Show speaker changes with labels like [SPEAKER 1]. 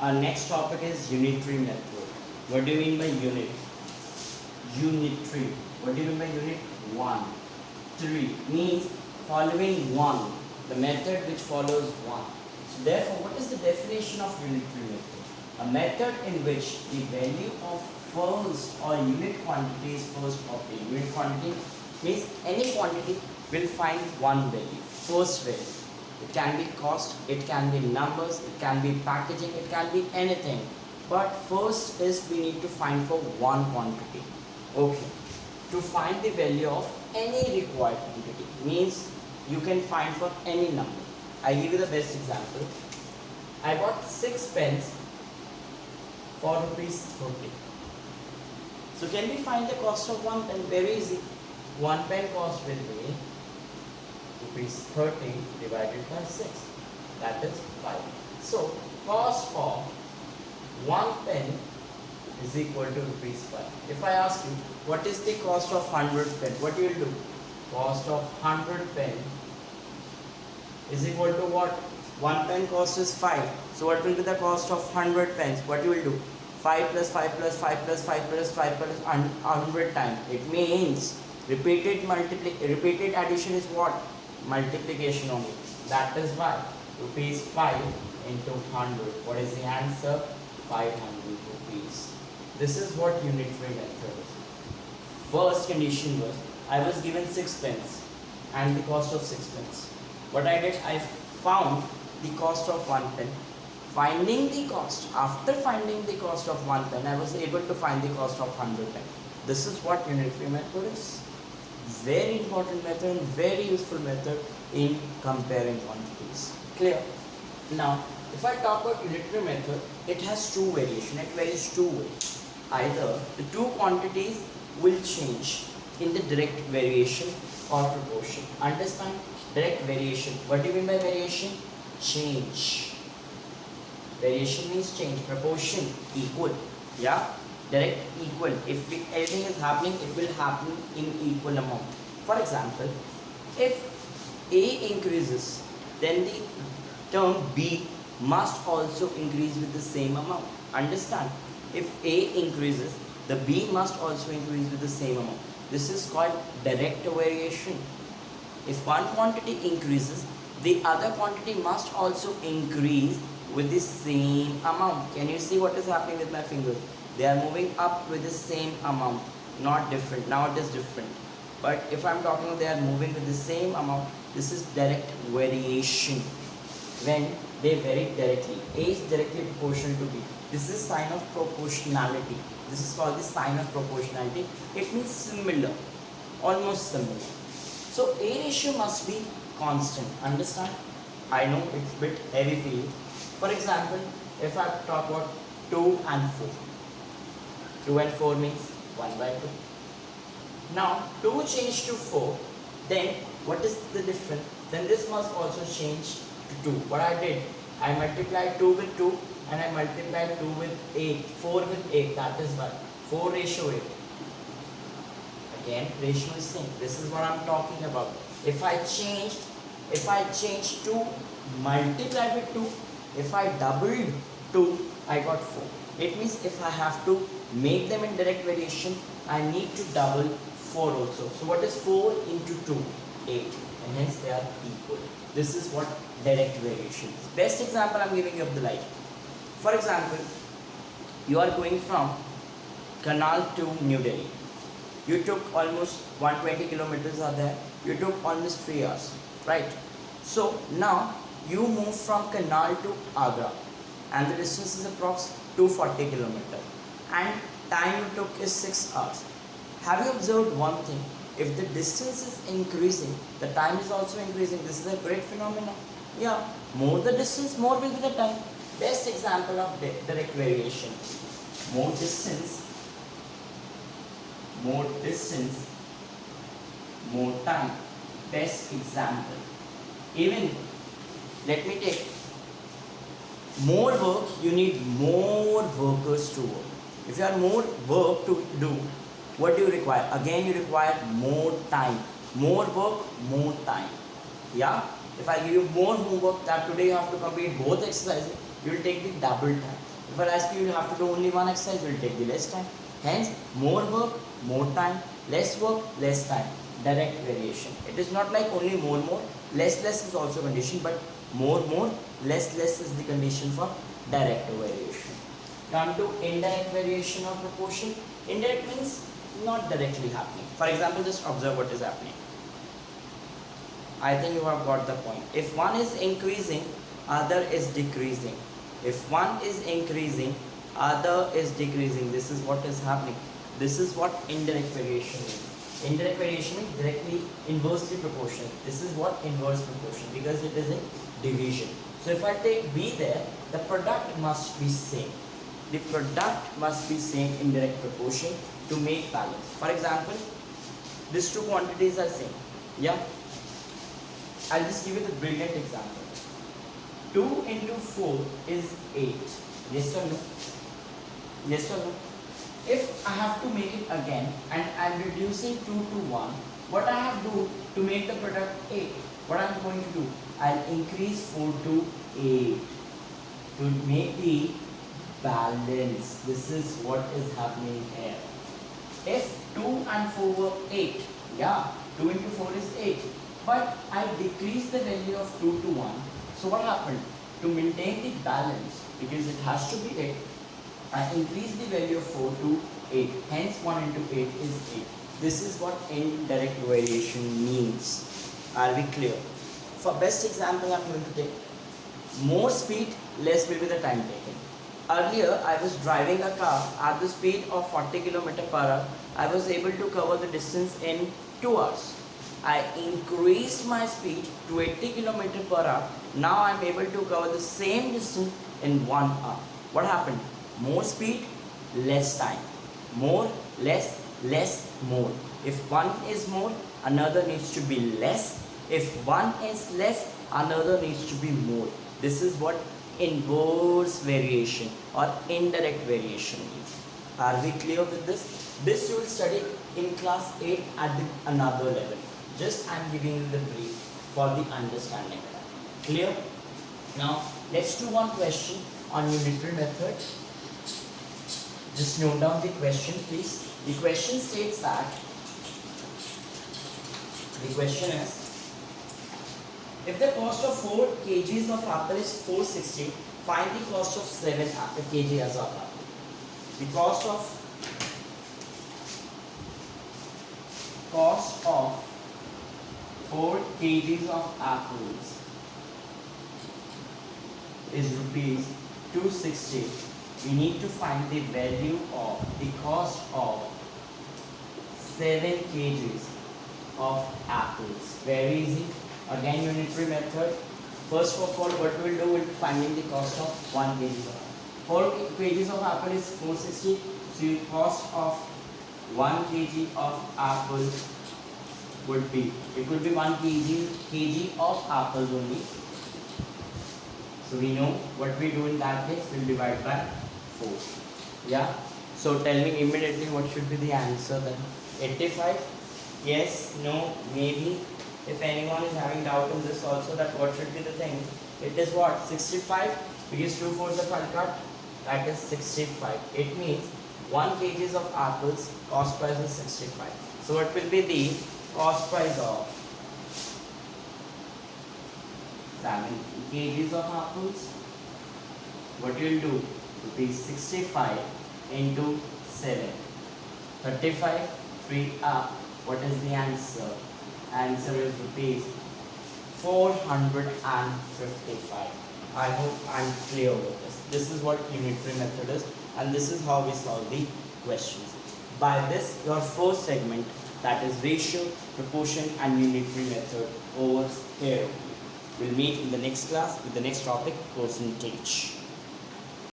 [SPEAKER 1] Our next topic is unitary method. What do you mean by unit? Unitary. What do you mean by unit? 1. 3 means following 1. The method which follows 1. So therefore, what is the definition of unitary method? A method in which the value of first or unit quantity is first obtained. Unit quantity means any quantity will find one value, first value. It can be cost, it can be numbers, it can be packaging, it can be anything. But first is we need to find for one quantity. Okay. To find the value of any required quantity means you can find for any number. I give you the best example. I bought 6 pens for ₹30. So can we find the cost of one pen? Very easy. One pen cost will be ₹30 divided by 6. That is 5. So cost of one pen is equal to ₹5. If I ask you what is the cost of 100 pen, what you will do? Cost of 100 pen is equal to what? One pen cost is 5. So what will be the cost of 100 pens? What you will do? 5 plus 5 plus 5 plus 5 plus 5 plus 100 times. It means repeated addition is what? Multiplication only. That is why ₹5 into 100. What is the answer? 500 rupees. This is what unitary method is. First condition was I was given 6 pence and the cost of 6 pence. What I did, I found the cost of 1 pen. Finding the cost, after finding the cost of 1 pen, I was able to find the cost of 100 pen. This is what unitary method is. Very important method and very useful method in comparing quantities. Clear? Now, if I talk about unitary method, it has two variations. It varies two ways. Either the two quantities will change in the direct variation or proportion. Understand? Direct variation. What do you mean by variation? Change. Variation means change. Proportion, equal. Yeah? Direct, equal. If anything is happening, it will happen in equal amount. For example, if A increases, then the term B must also increase with the same amount. Understand? If A increases, the B must also increase with the same amount. This is called direct variation. If one quantity increases, the other quantity must also increase with the same amount. Can you see what is happening with my fingers? They are moving up with the same amount, not different. Now it is different. But if I am talking they are moving with the same amount, this is direct variation. When they vary directly, A is directly proportional to B. This is sign of proportionality. This is called the sign of proportionality. It means similar, almost similar. So A ratio must be constant. Understand? I know it's a bit heavy for you. For example, if I talk about 2 and 4. 2 and 4 means 1 by 2. Now 2 changed to 4. Then what is the difference? Then this must also change to 2. What I did, I multiplied 2 with 2 and I multiplied 2 with 8. 4 with 8. That is why 4 ratio 8. Again, ratio is same. This is what I am talking about. If I change 2 multiplied with 2, if I doubled 2, I got 4. It means if I have to make them in direct variation, I need to double 4 also. So what is 4 into 2? 8. And hence they are equal. This is what direct variation is. Best example I am giving you of the life. For example, you are going from Canal to New Delhi. You took almost 120 kilometers are there. You took almost 3 hours. Right? So now you move from Canal to Agra. And the distance is approx 240 kilometers. And time you took is 6 hours. Have you observed one thing? If the distance is increasing, the time is also increasing. This is a great phenomenon. Yeah, more the distance, more will be the time. Best example of direct variation. More distance, more time. Best example. Even, let me take more work, you need more workers to work. If you have more work to do, what do you require? Again, you require more time. More work, more time. Yeah? If I give you more homework that today you have to complete both exercises, you will take the double time. If I ask you, you have to do only one exercise, it will take the less time. Hence, more work, more time, less work, less time. Direct variation. It is not like only more, less is also condition, but more, less is the condition for direct variation. Come to indirect variation of proportion. Indirect means not directly happening. For example, just observe what is happening. I think you have got the point. If one is increasing, other is decreasing. If one is increasing, other is decreasing. This is what is happening. This is what indirect variation is. Indirect variation is directly inversely proportional. This is what inverse proportion, because it is a division. So if I take B there, the product must be same. The product must be same in direct proportion to make balance. For example, these two quantities are same. Yeah. I'll just give you the brilliant example. 2 into 4 is 8. Yes or no? Yes or no? If I have to make it again and I'm reducing 2 to 1, what I have to do to make the product 8? What I'm going to do? I'll increase 4 to 8 to make the balance. This is what is happening here. If 2 and 4 were 8, yeah, 2 into 4 is 8. But I decrease the value of 2 to 1. So what happened? To maintain the balance, because it has to be 8, I increase the value of 4 to 8. Hence 1 into 8 is 8. This is what indirect variation means. Are we clear? For best example, I'm going to take more speed, less will be the time taken. Earlier, I was driving a car at the speed of 40 km per hour. I was able to cover the distance in 2 hours. I increased my speed to 80 km per hour. Now I am able to cover the same distance in 1 hour. What happened? More speed, less time. More, less, more. If one is more, another needs to be less. If one is less, another needs to be more. This is what inverse variation or indirect variation is. Are we clear with this? This you will study in class 8 at another level. Just I am giving you the brief for the understanding. Clear? Now let's do one question on unitary method. Just note down the question, please. The question states that the question is, if the cost of 4 kgs of apple is 460, find the cost of 7 kg as of apple. The cost of 4 kgs of apples is rupees 260. We need to find the value of the cost of 7 kgs of apples. Very easy. Again, unitary method. First of all, what we will do, we will be finding the cost of 1 kg of apple. 4 kgs of apple is 460. So the cost of 1 kg of apple would be, it would be 1 kg of apples only. So we know what we do in that case, we will divide by 4. Yeah. So tell me immediately what should be the answer then. 85? Yes, no, maybe. If anyone is having doubt in this also, that what should be the thing, it is what? 65, because 2 4s are cut, that is 65. It means 1 kg of apples, cost price is 65. So what will be the cost price of 7 kgs of apples? What you will do? Rupees 65 into 7. 35, 3 up. What is the answer? Answer is rupees 455. I hope I am clear with this. This is what unitary method is, and this is how we solve the questions. By this, your first segment, that is ratio, proportion and unitary method, over here. We'll meet in the next class with the next topic, percentage.